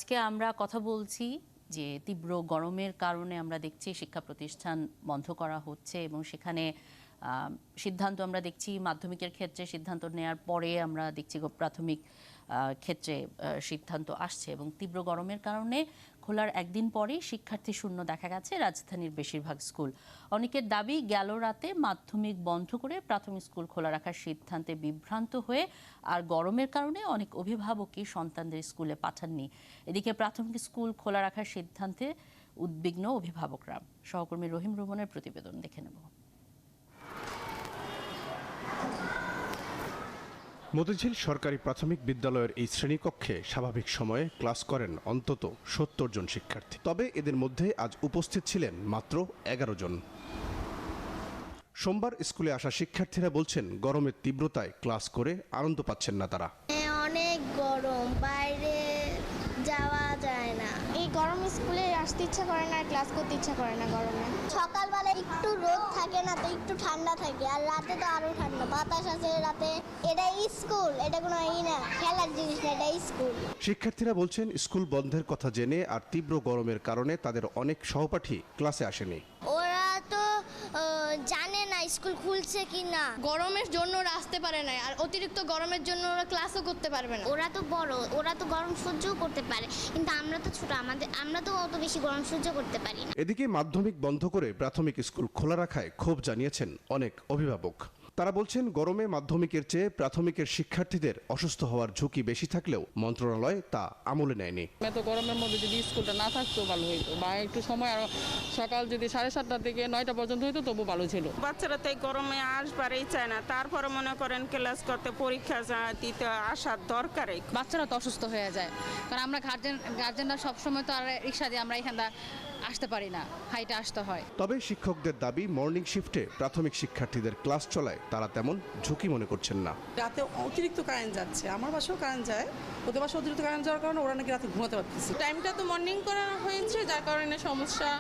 আজকে আমরা কথা বলছি যে তীব্র গরমের কারণে আমরা দেখছি শিক্ষা প্রতিষ্ঠান বন্ধ করা হচ্ছে এবং সেখানে সিদ্ধান্ত আমরা দেখছি মাধ্যমিকের ক্ষেত্রে সিদ্ধান্ত নেয়ার পরে আমরা দেখছি প্রাথমিক ক্ষেত্রে সিদ্ধান্ত আসছে এবং তীব্র গরমের কারণে খোলার একদিন পরেই শিক্ষার্থী শূন্য দেখা গেছে রাজধানীর বেশিরভাগ স্কুল। অনেকের দাবি গেল রাতে মাধ্যমিক বন্ধ করে প্রাথমিক স্কুল খোলা রাখার সিদ্ধান্তে বিভ্রান্ত হয়ে আর গরমের কারণে অনেক অভিভাবকই সন্তানদের স্কুলে পাঠাননি। এদিকে প্রাথমিক স্কুল খোলা রাখার সিদ্ধান্তে উদ্বিগ্ন অভিভাবকরা। সহকর্মী রহিম রুমনের প্রতিবেদন দেখে নেব। মতিঝিল সরকারি প্রাথমিক বিদ্যালয়ের এই শ্রেণীকক্ষে স্বাভাবিক সময়ে ক্লাস করেন অন্তত ৭০ জন শিক্ষার্থী। তবে এদের মধ্যে আজ উপস্থিত ছিলেন মাত্র ১১ জন। সোমবার স্কুলে আসা শিক্ষার্থীরা বলছেন গরমের তীব্রতায় ক্লাস করে আনন্দ পাচ্ছেন না তারা। অনেক গরম, বাইরে যাওয়া যায় না। এই গরম স্কুলে আসতে ইচ্ছা করে না, ক্লাস করতে ইচ্ছা করে না গরমে। সকালবেলা একটু রোদ থাকে না, তো একটু ঠান্ডা থাকে, আর রাতে তো আরো ঠান্ডা, বাতাস আছে রাতে। এটা স্কুল, এটা কোনো না খেলার জিনিস না, এটা স্কুল। শিক্ষার্থীরা বলছেন স্কুল বন্ধের কথা জেনে আর তীব্র গরমের কারণে তাদের অনেক সহপাঠী ক্লাসে আসেনি। ওরা তো জানে না স্কুল খুলছে কি না। গরমের জন্য ওরা আসতে পারে না, আর অতিরিক্ত গরমের জন্য ওরা ক্লাসও করতে পারবে না। ওরা তো বড়, ওরা তো গরম সহ্যও করতে পারে, কিন্তু আমরা তো ছোট, আমরা তো অত বেশি গরম সহ্য করতে পারি না। এদিকে মাধ্যমিক বন্ধ করে প্রাথমিক স্কুল খোলা রাখায় ক্ষোভ জানিয়েছেন অনেক অভিভাবক। তারা বলছেন গরমে মাধ্যমিকের চেয়ে প্রাথমিকের শিক্ষার্থীদের অসুস্থ হওয়ার ঝুঁকি বেশি থাকলেও মন্ত্রণালয় তা আমলে নেয়নি। এত গরমের মধ্যে যদি স্কুলটা না থাকতো ভালো হইতো, বা একটু সময় আরো সকাল যদি 7:30 থেকে 9টা পর্যন্ত হইতো তবু ভালো ছিল। বাচ্চারা তাই গরমে আসবারই চায় না, তারপরে মনে করেন ক্লাস করতে, পরীক্ষা দিতে আসার দরকারই। বাচ্চারা তো অসুস্থ হয়ে যায়, কারণ আমরা গার্জেনরা সবসময় তো আর রিক্সা দিয়ে আমরা এখানটা আসতে পারি না, হাইটে আসতে হয়। তবে শিক্ষকদের দাবি মর্নিং শিফটে প্রাথমিক শিক্ষার্থীদের ক্লাস চলায় তারা তেমন ঝুঁকি মনে করছেন না। রাতে অতিরিক্ত কারেন্ট যাচ্ছে, আমার বাসাও কারেন্ট যায়, ওদের বাসায় অতিরিক্ত কারেন্ট যাওয়ার কারণে ওরা নাকি রাতে ঘুমাতে পারতেছে। টাইমটা তো মর্নিং করা হয়েছে, যার কারণে সমস্যা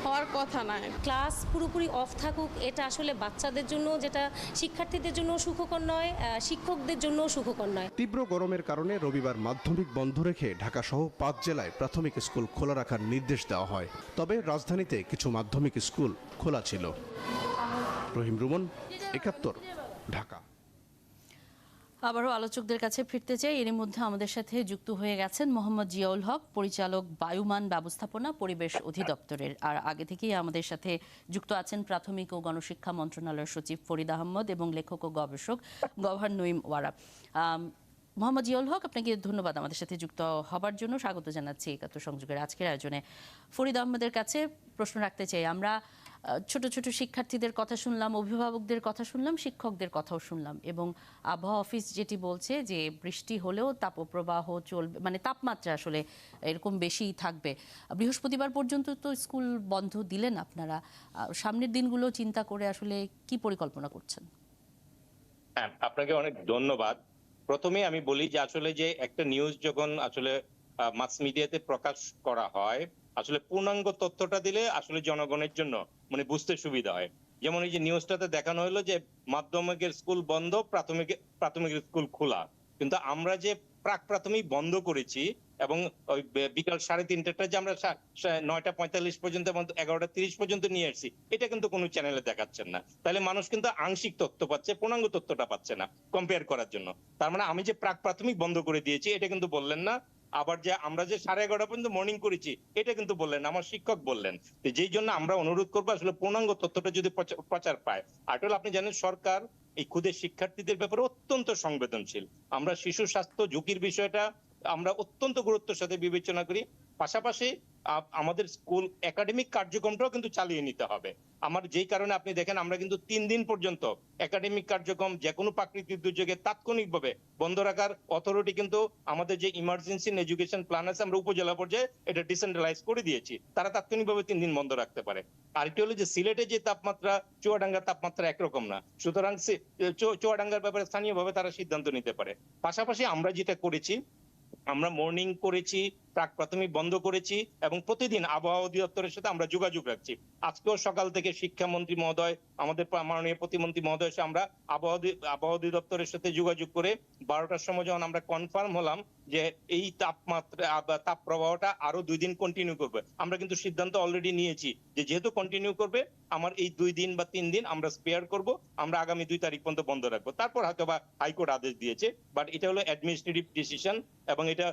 হওয়ার কথা নয়। ক্লাস পুরোপুরি অফ থাকুক, এটা আসলে বাচ্চাদের জন্য, যেটা শিক্ষার্থীদের জন্য সুখকর নয়, শিক্ষকদের জন্য সুখকর নয়। তীব্র গরমের কারণে রবিবার মাধ্যমিক বন্ধ রেখে ঢাকা সহ 5 জেলায় প্রাথমিক স্কুল খোলা রাখার নির্দেশ দেওয়া হয়। তবে রাজধানীতে কিছু মাধ্যমিক স্কুল খোলা ছিল। রহিম রুমন, 71, ঢাকা। আবারও আলোচকদের কাছে ফিরতে চাই। এর মধ্যে আমাদের সাথে যুক্ত হয়ে গেছেন মোহাম্মদ জিয়াউল হক, পরিচালক বায়ুমান ব্যবস্থাপনা পরিবেশ অধিদপ্তরের। আর আগে থেকেই আমাদের সাথে যুক্ত আছেন প্রাথমিক ও গণশিক্ষা মন্ত্রণালয়ের সচিব ফরিদ আহমদ এবং লেখক ও গবেষক গওহার নঈম ওয়ারা। মোহাম্মদ জিয়াউল হক, আপনাকে ধন্যবাদ আমাদের সাথে যুক্ত হবার জন্য। স্বাগত জানাচ্ছি একাত্তর সংযোগের আজকের আয়োজনে। ফরিদ আহমদের কাছে প্রশ্ন রাখতে চাই। আমরা ছোট ছোট শিক্ষার্থীদের কথা শুনলাম, অভিভাবকদের কথা শুনলাম, শিক্ষকদের কথাও শুনলাম, এবং আবহাওয়া অফিস যেটি বলছে যে বৃষ্টি হলেও তাপপ্রবাহ চলবে, মানে তাপমাত্রা আসলে এরকম বেশিই থাকবে। বৃহস্পতিবার পর্যন্ত তো স্কুল বন্ধ দিলেন আপনারা, সামনের দিনগুলো চিন্তা করে আসলে কি পরিকল্পনা করছেন? হ্যাঁ, আপনাকে অনেক ধন্যবাদ। প্রথমে আমি বলি যে আসলে যে একটা নিউজ যখন আসলে মাস মিডিয়াতে প্রকাশ করা হয়, আসলে পূর্ণাঙ্গ তথ্যটা দিলে আসলে জনগণের জন্য মানে বুঝতে সুবিধা হয়। যেমন এই যে নিউজটাতে দেখানো হলো যে মাধ্যমিকের স্কুল বন্ধ, প্রাথমিক স্কুল খোলা, কিন্তু আমরা যে প্রাক প্রাথমিক বন্ধ করেছি এবং ওই বিকাল 3:30টা যে আমরা 9:45 পর্যন্ত এবং 11:30 পর্যন্ত নিয়ে আসছি, এটা কিন্তু কোনো চ্যানেলে দেখাচ্ছেন না। তাহলে মানুষ কিন্তু আংশিক তথ্য পাচ্ছে, পূর্ণাঙ্গ তথ্যটা পাচ্ছে না কম্পেয়ার করার জন্য। তার মানে আমি যে প্রাক প্রাথমিক বন্ধ করে দিয়েছি এটা কিন্তু বললেন না। আবার যে আমরা যে 11:30 পর্যন্ত মর্নিং করেছি এটা কিন্তু বললেন, আমার শিক্ষক বললেন। যেই জন্য আমরা অনুরোধ করবো আসলে পূর্ণাঙ্গ তথ্যটা যদি প্রচার পায়। আসলে আপনি জানেন সরকার এই ক্ষুদে শিক্ষার্থীদের ব্যাপারে অত্যন্ত সংবেদনশীল। আমরা শিশু স্বাস্থ্য ঝুঁকির বিষয়টা আমরা অত্যন্ত গুরুত্বের সাথে বিবেচনা করি। পাশাপাশি আমাদের স্কুল একাডেমিক কার্যক্রমটাও কিন্তু চালিয়ে নিতে হবে। আমার যেই কারণে আপনি দেখেন আমরা কিন্তু 3 দিন পর্যন্ত একাডেমিক কার্যক্রম যে কোনো প্রাকৃতিক দুর্যোগে তাৎক্ষণিকভাবে বন্ধ রাখার অথরিটি কিন্তু আমাদের যে ইমার্জেন্সি এডুকেশন প্ল্যান আছে আমরা উপজেলা পর্যায়ে এটা ডিসেন্ট্রালাইজ করে দিয়েছি, তারা তাৎক্ষণিকভাবে 3 দিন বন্ধ রাখতে পারে। আরেকটি হলো যে সিলেটে যে তাপমাত্রা, চুয়াডাঙ্গার তাপমাত্রা একরকম না, সুতরাং চুয়াডাঙ্গার ব্যাপারে স্থানীয়ভাবে তারা সিদ্ধান্ত নিতে পারে। পাশাপাশি আমরা যেটা করেছি, আমরা মর্নিং করেছি, প্রাক প্রাথমিক বন্ধ করেছি এবং প্রতিদিন আবহাওয়া অধিদপ্তরের সাথে আমরা যোগাযোগ রাখছি। আজকেও সকাল থেকে শিক্ষামন্ত্রী মহোদয়, আমাদের মাননীয় প্রতিমন্ত্রী মহোদয় সাথে আমরা আবহাওয়া অধিদপ্তরের সাথে যোগাযোগ করে 12টার সময় যখন আমরা কনফার্ম হলাম যে এই তাপ প্রবাহটা আরো 2 দিন কন্টিনিউ করবে, আমরা কিন্তু সিদ্ধান্ত অলরেডি নিয়েছি যে যেহেতু কন্টিনিউ করবে আমার এই 2 দিন বা 3 দিন আমরা স্পেয়ার করব, আমরা আগামী 2 তারিখ পর্যন্ত বন্ধ রাখবো। তারপর হয়তো বা হাইকোর্ট আদেশ দিয়েছে, বাট এটা হলো অ্যাডমিনিস্ট্রেটিভ ডিসিশন এবং এটা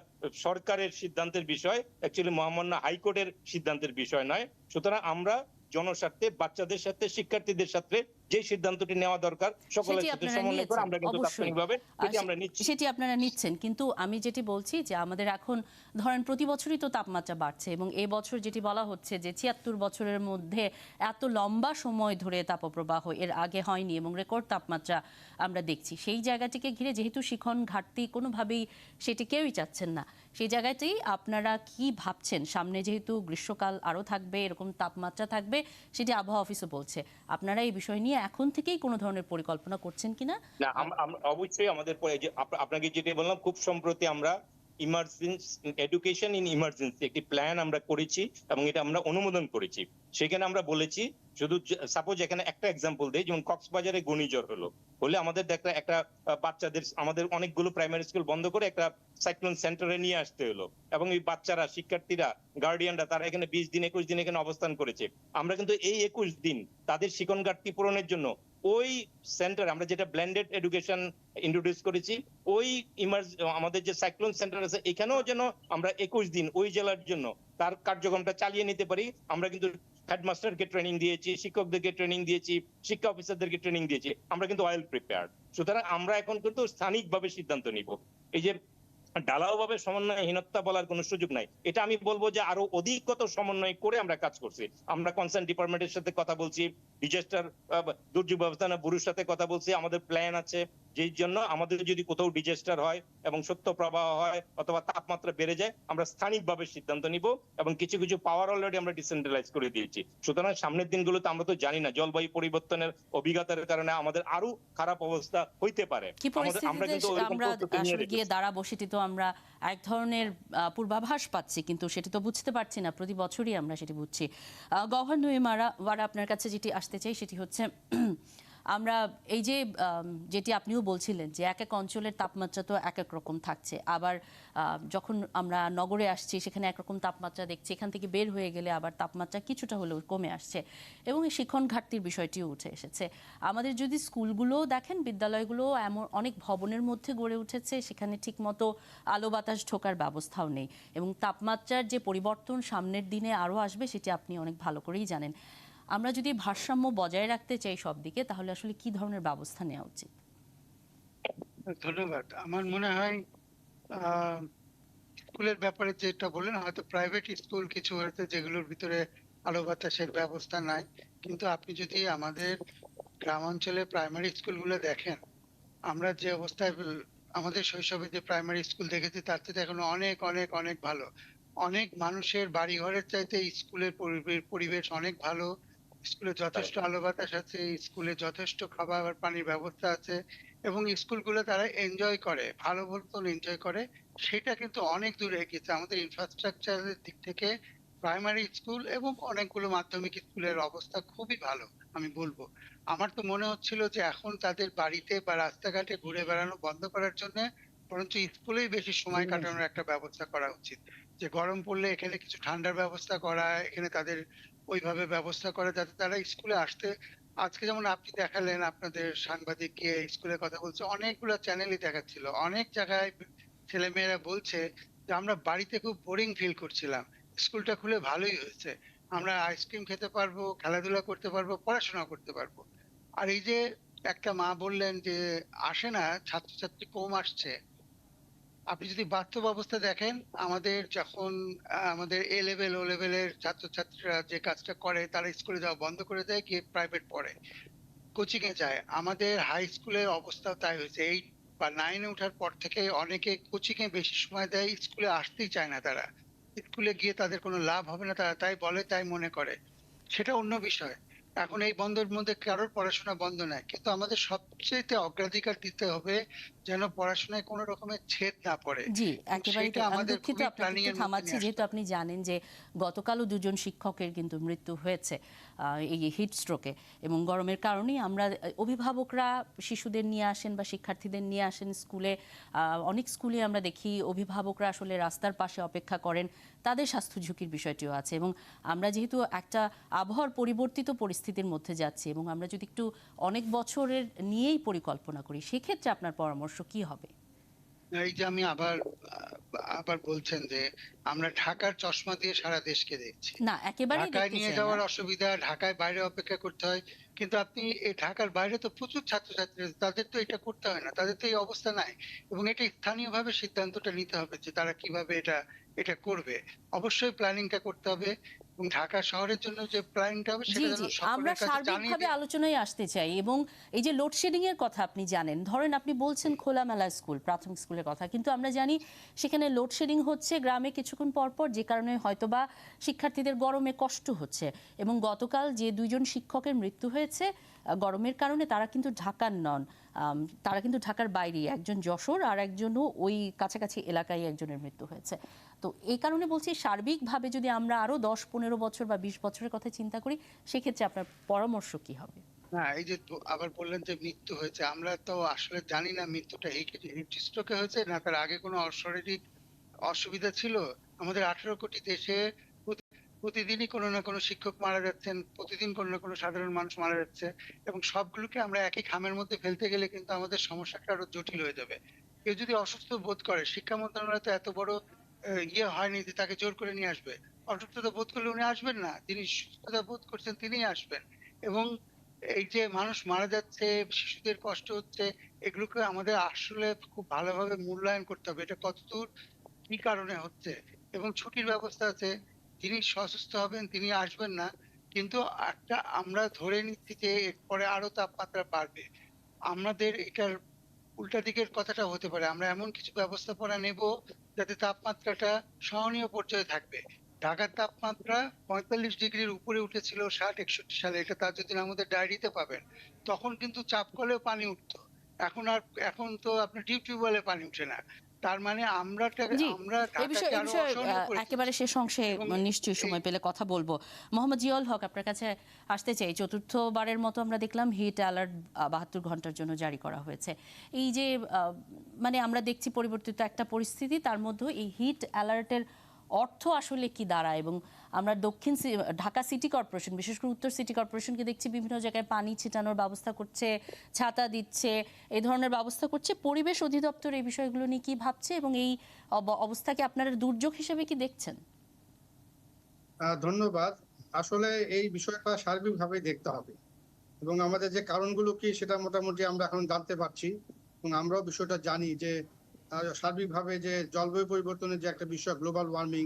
সরকারের সিদ্ধান্তের বিষয়, অ্যাকচুয়ালি মহামান্য হাইকোর্টের সিদ্ধান্তের বিষয় নয়। সুতরাং আমরা জনস্বার্থে, বাচ্চাদের সাথে, শিক্ষার্থীদের সাথে যে সিদ্ধান্তটি নেওয়া দরকার সকলের সাথে সমন্বয় করে আমরা কিন্তু তাৎক্ষণিকভাবে এটি আমরা নিচ্ছি। সেটি আপনারা নিচ্ছেন, কিন্তু আমি যেটি বলছি যে আমাদের এখন ধরেন প্রতি বছরই তো তাপমাত্রা বাড়ছে এবং এই বছর যেটি বলা হচ্ছে যে ৭৬ বছরের মধ্যে এত লম্বা সময় ধরে তাপপ্রবাহ এর আগে হয়নি এবং রেকর্ড তাপমাত্রা আমরা দেখছি। সেই জায়গাটিকে ঘিরে যেহেতু শিখন ঘাটতি কোনোভাবেই সেটি কেউই চাচ্ছেন না, সেই জায়গাতেই আপনারা কি ভাবছেন? সামনে যেহেতু গ্রীষ্মকাল আরও থাকবে, এরকম তাপমাত্রা থাকবে, সেটি আবহাওয়া অফিসও বলছে, আপনারা এই বিষয় নিয়ে এখন থেকেই কোনো ধরনের পরিকল্পনা করছেন কিনা? না, অবশ্যই আমাদের আপনাকে যেটা বললাম, খুব সম্প্রতি আমরা এডুকেশন ইন ইমার্জেন্সি একটি প্ল্যান আমরা করেছি এবং এটা আমরা অনুমোদন করেছি। সেখানে আমরা বলেছি, শুধু সাপোজ এখানে একটা এক্সাম্পল দেই, যেমন কক্সবাজারে ঘূর্ণিঝড় হলে আমাদের একটা বাচ্চাদের, আমাদের অনেকগুলো প্রাইমারি স্কুল বন্ধ করে একটা সাইক্লোন সেন্টারে নিয়ে আসতে হলো এবং এই বাচ্চারা, শিক্ষার্থীরা, গার্ডিয়ানরা তারা এখানে 20 দিন 21 দিন এখানে অবস্থান করেছে। আমরা কিন্তু এই 21 দিন তাদের শিখন ঘাটতি পূরণের জন্য ওই সেন্টার, আমরা যেটা ব্লেন্ডেড এডুকেশন ইন্ট্রোডিউস করেছি, ওই আমাদের যে সাইক্লোন সেন্টার আছে এখানেও যেন আমরা 21 দিন ওই জেলার জন্য তার কার্যক্রমটা চালিয়ে নিতে পারি। আমরা কিন্তু হেডমাস্টারকে ট্রেনিং দিয়েছি, শিক্ষকদেরকে ট্রেনিং দিয়েছি, শিক্ষা অফিসারদেরকে ট্রেনিং দিয়েছি, আমরা কিন্তু ওয়েল প্রিপেয়ার্ড। সুতরাং আমরা এখন কিন্তু স্থানিকভাবে সিদ্ধান্ত নিব। এই যে ঢালাওভাবে সমন্বয়হীনতা বলার কোনো সুযোগ নাই, এটা আমি বলবো যে আরো অধিকতর সমন্বয় করে আমরা কাজ করছি। আমরা কনসার্ন ডিপার্টমেন্টের সাথে কথা বলছি, ডিজাস্টার দুর্যোগ ব্যবস্থাপনা ব্যুরোর সাথে কথা বলছি, আমাদের প্ল্যান আছে যেই জন্য আমাদের যদি কোথাও ডিজাস্টার হয় এবং সত্য প্রবাহ হয় অথবা তাপমাত্রা বেড়ে যায়, আমরা স্থানিকভাবে সিদ্ধান্ত নিব এবং কিছু কিছু পাওয়ার অলরেডি আমরা ডিসেন্ট্রালাইজ করে দিয়েছি। সুতরাং সামনের দিনগুলোতে আমরা তো জানি না, জলবায়ু পরিবর্তনের অভিজ্ঞতার কারণে আমাদের আরো খারাপ অবস্থা হইতে পারে। আমরা গিয়ে দাঁড়াবো সেটি তো আমরা এক ধরনের পূর্বাভাস পাচ্ছি, কিন্তু সেটি তো বুঝতে পারছি না, প্রতি বছরই আমরা সেটি বুঝছি। গওহর নঈমারা, আপনার কাছে যেটি আসতে চাই সেটি হচ্ছে আমরা এই যে যেটি আপনিও বলছিলেন যে এক এক অঞ্চলের তাপমাত্রা তো এক এক রকম থাকছে, আবার যখন আমরা নগরে আসছি সেখানে একরকম তাপমাত্রা দেখছি, এখান থেকে বের হয়ে গেলে আবার তাপমাত্রা কিছুটা হলেও কমে আসছে এবং এই শিখন ঘাটতির বিষয়টিও উঠে এসেছে। আমাদের যদি স্কুলগুলো দেখেন, বিদ্যালয়গুলো এমন অনেক ভবনের মধ্যে গড়ে উঠেছে, সেখানে ঠিকমতো আলো বাতাস ঢোকার ব্যবস্থাও নেই এবং তাপমাত্রার যে পরিবর্তন সামনের দিনে আরও আসবে সেটি আপনি অনেক ভালো করেই জানেন। আমরা যদি ভারসাম্য বজায় রাখতে চাই সব দিকে, তাহলে আসলে কি ধরনের ব্যবস্থা নেওয়া উচিত? ধন্যবাদ। আমার মনে হয় স্কুলের ব্যাপারে যেটা বললেন, হয়তো প্রাইভেট স্কুল কিছু হয়েছে যেগুলোর ভিতরে আলো বাতাসের ব্যবস্থা নাই, কিন্তু আপনি যদি আমাদের গ্রাম অঞ্চলে প্রাইমারি স্কুলগুলো দেখেন, আমরা যে অবস্থায় আমাদের শৈশবে যে প্রাইমারি স্কুল দেখেছি তার থেকে এখন অনেক অনেক অনেক ভালো। অনেক মানুষের বাড়ি ঘরের চাইতে স্কুলের পরিবেশ অনেক ভালো। স্কুলে যথেষ্ট আলো বাতাস আছে, স্কুলে যথেষ্ট খাবার পানির ব্যবস্থা আছে এবং স্কুলগুলো তারা এনজয় করে, ভালো মতন এনজয় করে। সেটা কিন্তু অনেক দূরে এগিয়েছে আমাদের ইনফ্রাস্ট্রাকচারের দিক থেকে। প্রাইমারি স্কুল এবং অনেকগুলো মাধ্যমিক স্কুলের অবস্থা খুবই ভালো আমি বলবো। আমার তো মনে হচ্ছিল যে এখন তাদের বাড়িতে বা রাস্তাঘাটে ঘুরে বেড়ানো বন্ধ করার জন্য বরঞ্চ স্কুলেই বেশি সময় কাটানোর একটা ব্যবস্থা করা উচিত। যে গরম পড়লে এখানে কিছু ঠান্ডার ব্যবস্থা করা, এখানে তাদের ওইভাবে ব্যবস্থা করা যাতে তারা স্কুলে আসতে। আজকে যেমন আপনি দেখালেন, আপনাদের সাংবাদিক গিয়ে স্কুলের কথা বলছে, অনেকগুলো চ্যানেলই দেখাচ্ছিল, অনেক জায়গায় ছেলেমেয়েরা বলছে যে আমরা বাড়িতে খুব বোরিং ফিল করছিলাম, স্কুলটা খুলে ভালোই হয়েছে, আমরা আইসক্রিম খেতে পারবো, খেলাধুলা করতে পারবো, পড়াশোনা করতে পারবো। আর এই যে একটা মা বললেন যে আসে না, ছাত্রছাত্রী কম আসছে, আপনি যদি বাস্তব অবস্থা দেখেন, আমাদের যখন আমাদের এ লেভেল ও লেভেলের ছাত্রছাত্রীরা যে কাজটা করে, তারা স্কুলে যাওয়া বন্ধ করে দেয়, গিয়ে প্রাইভেট পড়ে, কোচিং এ যায়। আমাদের হাই স্কুলের অবস্থাও তাই হয়েছে। 8 বা 9 এ ওঠার পর থেকে অনেকে কোচিং এ বেশি সময় দেয়, স্কুলে আসতেই চায় না। তারা স্কুলে গিয়ে তাদের কোনো লাভ হবে না, তারা তাই বলে, তাই মনে করে, সেটা অন্য বিষয়। এখন এই বন্ধের মধ্যে কারোর পড়াশোনা বন্ধ নয়, কিন্তু আমাদের সবচেয়ে অগ্রাধিকার দিতে হবে যেন পড়াশোনায় কোনো রকমের ছেদ না পড়ে। জি, এবং একেবারে সেটা আমি আমাদের দুঃখিত খুবই আপনাকে প্ল্যানিং একটু এর মধ্যে থামাচ্ছি, নিয়ে যেহেতু আসতে আপনি জানেন যে গতকালও দুজন শিক্ষকের কিন্তু মৃত্যু হয়েছে এই হিট স্ট্রোকে, এবং গরমের কারণেই আমরা অভিভাবকরা শিশুদের নিয়ে আসেন বা শিক্ষার্থীদের নিয়ে আসেন স্কুলে। অনেক স্কুলে আমরা দেখি অভিভাবকরা আসলে রাস্তার পাশে অপেক্ষা করেন, তাদের স্বাস্থ্য ঝুঁকির বিষয়টিও আছে। এবং আমরা যেহেতু একটা আবহাওয়ার পরিবর্তিত পরিস্থিতির মধ্যে যাচ্ছি, এবং আমরা যদি একটু অনেক বছরের নিয়েই পরিকল্পনা করি, সেক্ষেত্রে আপনার পরামর্শ কি হবে? এই যে আমি আবার বলছেন যে আমরা ঢাকার চশমা দিয়ে সারা দেশকে দেখছি। না, একেবারেই ঢাকায় দেখতে নিয়ে চাই যাওয়ার না। অসুবিধা, ঢাকায় বাইরে অপেক্ষা করতে হয়, কিন্তু আপনি এই ঢাকার বাইরে তো প্রচুর ছাত্রছাত্রী আছে, তাদের তো এটা করতে হয় না, তাদের তো এই অবস্থা নাই। এবং এটা স্থানীয়ভাবে সিদ্ধান্তটা নিতে হবে যে তারা কিভাবে এটা করবে। অবশ্যই প্ল্যানিংটা করতে হবে, এবং ঢাকা শহরের জন্য যে প্ল্যানিংটা হবে জি সেটা জি, যেন আমরা সকলের কাছে জানিয়ে সার্বিকভাবে দিই। আলোচনায় আসতে চাই। এবং এই যে লোডশেডিং এর কথা আপনি জানেন, ধরেন আপনি বলছেন খোলামেলা স্কুল, প্রাথমিক স্কুলের কথা, কিন্তু আমরা জানি সেখানে লোডশেডিং হচ্ছে গ্রামে কিছুক্ষণ পর পর, যে কারণে হয়তোবা শিক্ষার্থীদের গরমে কষ্ট হচ্ছে। এবং গতকাল যে দুইজন শিক্ষকের মৃত্যু হয়েছে গরমের কারণে, তারা কিন্তু ঢাকার নন, তারা কিন্তু ঢাকার বাইরে, একজন যশোর আর একজনও ওই কাছাকাছি এলাকায় একজনের মৃত্যু হয়েছে। তো এই কারণে বলছি, সার্বিকভাবে যদি আমরা আরো 10-15 বছর বা 20 বছরের কথা চিন্তা করি, সেক্ষেত্রে আপনার পরামর্শ কি হবে? না, এই যে আবার বললেন যে মৃত্যু হয়েছে, আমরা তো আসলে জানি না মৃত্যুটা হিট স্ট্রোকে হয়েছে না তার আগে কোনো অশারীরিক অসুবিধা ছিল। আমাদের 18 কোটি দেশে প্রতিদিনই কোনো না কোনো শিক্ষক মারা যাচ্ছেন, প্রতিদিন কোনো না কোনো সাধারণ মানুষ মারা যাচ্ছে, এবং সবগুলোকে আমরা একই খামের মধ্যে ফেলতে গেলে কিন্তু আমাদের সমস্যাটা আরো জটিল হয়ে যাবে। কেউ যদি অসুস্থ বোধ করে, শিক্ষা মন্ত্রণালয় তো এত বড় ইয়ে হয়নি যে তাকে জোর করে নিয়ে আসবে। অসুস্থতা বোধ করলে উনি আসবেন না, যিনি সুস্থতা বোধ করছেন তিনিই আসবেন। এবং এই যে মানুষ মারা যাচ্ছে, শিশুদের কষ্ট হচ্ছে, এগুলোকে আমাদের আসলে খুব ভালোভাবে মূল্যায়ন করতে হবে, এটা কতদূর কি কারণে হচ্ছে। এবং ছুটির ব্যবস্থা আছে, যিনি অসুস্থ হবেন তিনি আসবেন না, কিন্তু একটা আমরা ধরে নিচ্ছি যে এরপরে আরো তাপমাত্রা বাড়বে। আমাদের এটার উল্টা দিকের কথাটা হতে পারে, আমরা এমন কিছু ব্যবস্থাপনা নেব যাতে তাপমাত্রাটা সহনীয় পর্যায়ে থাকবে। ঢাকার তাপমাত্রা 45 ডিগ্রির উপরে উঠেছিল 60-61 সালে, এটা তাজউদ্দিন আমাদের ডায়েরিতে পাবেন। তখন কিন্তু চাপ কলেও পানি উঠতো, এখন তো আপনার টিউবওয়েলে পানি উঠে না। তার মানে জি, আমরা এই বিষয়ে ঢাকাকে আরো অসহনীয় করে একেবারে শেষ অংশে এবং নিশ্চয়ই সময় পেলে কথা বলবো। মোহাম্মদ জিয়াউল হক, আপনার কাছে আসতে চাই। চতুর্থবারের মতো আমরা দেখলাম হিট অ্যালার্ট 72 ঘন্টার জন্য জারি করা হয়েছে। এই যে মানে আমরা দেখছি পরিবর্তিত একটা পরিস্থিতি, তার মধ্যে এই হিট অ্যালার্টের অর্থ আসলে কি দাঁড়ায়। এবং আমরা ঢাকা সিটি কর্পোরেশন, বিশেষ করে উত্তর সিটি কর্পোরেশনকে দেখছি বিভিন্ন জায়গায় পানি ছিটানোর ব্যবস্থা করছে, ছাতা দিচ্ছে, এই ধরনের ব্যবস্থা করছে। পরিবেশ অধিদপ্তর এই বিষয়গুলো নিয়ে কি ভাবছে, এবং এই অবস্থাকে আপনারা দুর্যোগ হিসেবে কি দেখছেন? ধন্যবাদ। আসলে এই বিষয়টা সার্বিকভাবে দেখতে হবে, এবং আমাদের যে কারণগুলো কি সেটা মোটামুটি আমরা এখন জানতে পারছি, এবং আমরাও বিষয়টা জানি যে সার্বিকভাবে যে জলবায়ু পরিবর্তনের যে একটা বিষয়, গ্লোবাল ওয়ার্মিং,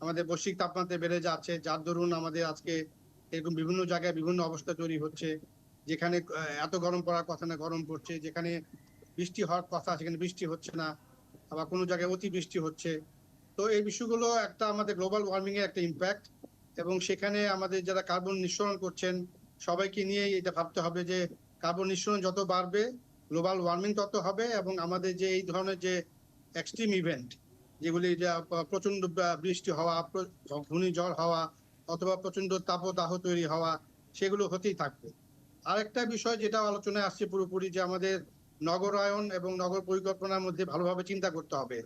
আমাদের বৈশ্বিক তাপমাত্রা বেড়ে যাচ্ছে, যার দরুন আমাদের আজকে এরকম বিভিন্ন জায়গায় বিভিন্ন অবস্থা তৈরি হচ্ছে, যেখানে এত গরম পড়ার কথা না গরম পড়ছে, যেখানে বৃষ্টি হওয়ার কথা সেখানে বৃষ্টি হচ্ছে না, আবার কোনো জায়গায় অতিবৃষ্টি হচ্ছে। তো এই বিষয়গুলো একটা আমাদের গ্লোবাল ওয়ার্মিং এর একটা ইম্প্যাক্ট, এবং সেখানে আমাদের যারা কার্বন নিঃসরণ করছেন সবাইকে নিয়ে এটা ভাবতে হবে যে কার্বন নিঃসরণ যত বাড়বে গ্লোবাল ওয়ার্মিং তত হবে, এবং আমাদের যে এই ধরনের যে এক্সট্রিম ইভেন্ট, যেগুলি প্রচন্ড বৃষ্টি হওয়া, ঘূর্ণিঝড় হওয়া, অথবা প্রচন্ড তাপদাহ তৈরি হওয়া, সেগুলো হতেই থাকবে। আরেকটা বিষয় যেটা আলোচনায় আসছে পুরোপুরি, যে আমাদের নগরায়ন এবং নগর পরিকল্পনার মধ্যে ভালোভাবে চিন্তা করতে হবে।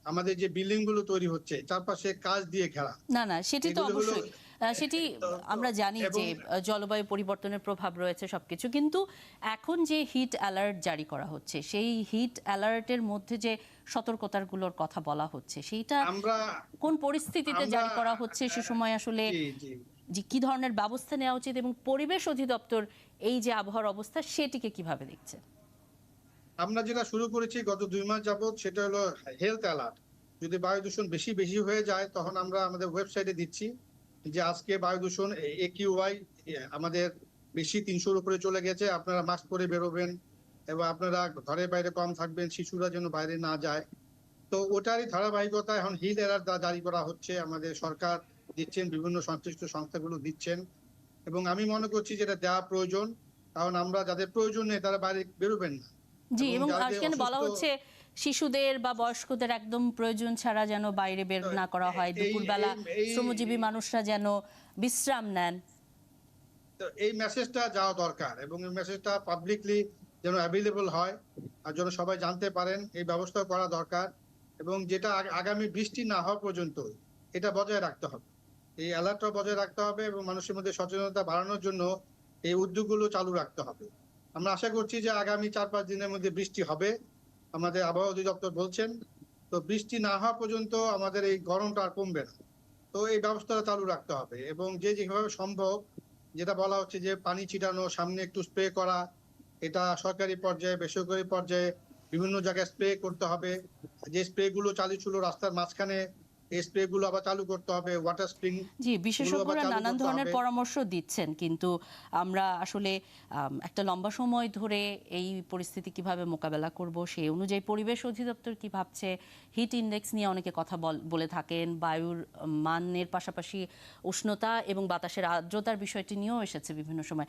আমাদের যে বিল্ডিং গুলো তৈরি হচ্ছে চারপাশে কাঁচ দিয়ে ঘেরা, না সেটি তো অবশ্যই, সেটি আমরা জানি যে জলবায়ু পরিবর্তনের প্রভাব রয়েছে সবকিছু, কিন্তু এখন যে হিট অ্যালার্ট জারি করা হচ্ছে, সেই হিট অ্যালার্টের মধ্যে যে সতর্কতাগুলোর কথা বলা হচ্ছে, সেইটা কোন পরিস্থিতিতে জারি করা হচ্ছে, সে সময় আসলে যে কি ধরনের ব্যবস্থা নেওয়া উচিত, এবং পরিবেশ অধিদপ্তর এই যে আবহাওয়ার অবস্থা সেটিকে কিভাবে দেখছে? আমরা যেটা শুরু করেছি গত 2 মাস যাবত, সেটা হলো হেলথ অ্যালার্ট। যদি বায়ু দূষণ বেশি হয়ে যায়, তখন আমরা আমাদের ওয়েবসাইটে দিচ্ছি যে আজকে বায়ু দূষণ AQI আমাদের বেশি 300-র উপরে চলে গেছে, আপনারা মাস্ক পরে বেরোবেন, এবং আপনারা ঘরে বাইরে কম থাকবেন, শিশুরা যেন বাইরে না যায়। তো ওটারই ধারাবাহিকতা এখন হিট অ্যালার্ট জারি করা হচ্ছে, আমাদের সরকার দিচ্ছেন, বিভিন্ন সংশ্লিষ্ট সংস্থাগুলো দিচ্ছেন, এবং আমি মনে করছি যেটা দেওয়া প্রয়োজন, কারণ আমরা যাদের প্রয়োজন নেই তারা বাইরে বেরোবেন না। জি, এবং যাদের সেখানে বলা অসুস্থ- হচ্ছে শিশুদের বা বয়স্কদের একদম প্রয়োজন ছাড়া যেন বাইরে বের না করা হয়, দুপুরবেলা শ্রমজীবী মানুষরা যেন বিশ্রাম নেন। তো এই মেসেজটা যাওয়া দরকার এবং এই মেসেজটা পাবলিকলি যেন অ্যাভেলেবল হয় আর যেন সবাই জানতে পারেন, এই ব্যবস্থা করা দরকার। এবং যেটা আগামী বৃষ্টি না হওয়া পর্যন্ত এটা বজায় রাখতে হবে, এই অ্যালার্টটা বজায় রাখতে হবে এবং মানুষের মধ্যে সচেতনতা বাড়ানোর জন্য এই উদ্যোগগুলো চালু রাখতে হবে। আমরা আশা করছি যে আগামী 4-5 দিনের মধ্যে বৃষ্টি হবে, আমাদের আবহাওয়া অধিদপ্তর বলছেন। তো বৃষ্টি না হওয়া পর্যন্ত আমাদের এই গরমটা আর কমবে না। তো এই ব্যবস্থাটা চালু রাখতে হবে এবং যেভাবে সম্ভব, যেটা বলা হচ্ছে যে পানি ছিটানো, সামনে একটু স্প্রে করা, এটা সরকারি পর্যায়ে বেসরকারি পর্যায়ে বিভিন্ন জায়গায় স্প্রে করতে হবে। যে স্প্রে গুলো চালু ছিল রাস্তার মাঝখানে, এই স্প্রে গুলো আবার চালু করতে হবে। ওয়াটার স্প্রিং, জি, বিশেষজ্ঞরা নানান ধরনের পরামর্শ দিচ্ছেন, কিন্তু আমরা আসলে একটা লম্বা সময় ধরে এই পরিস্থিতি কিভাবে মোকাবেলা করব সেই অনুযায়ী পরিবেশ অধিদপ্তর কি ভাবছে, হিট ইন্ডেক্স নিয়ে অনেকে কথা বলে থাকেন, বায়ুর মানের পাশাপাশি উষ্ণতা এবং বাতাসের আর্দ্রতার বিষয়টি নিয়েও এসেছে বিভিন্ন সময়।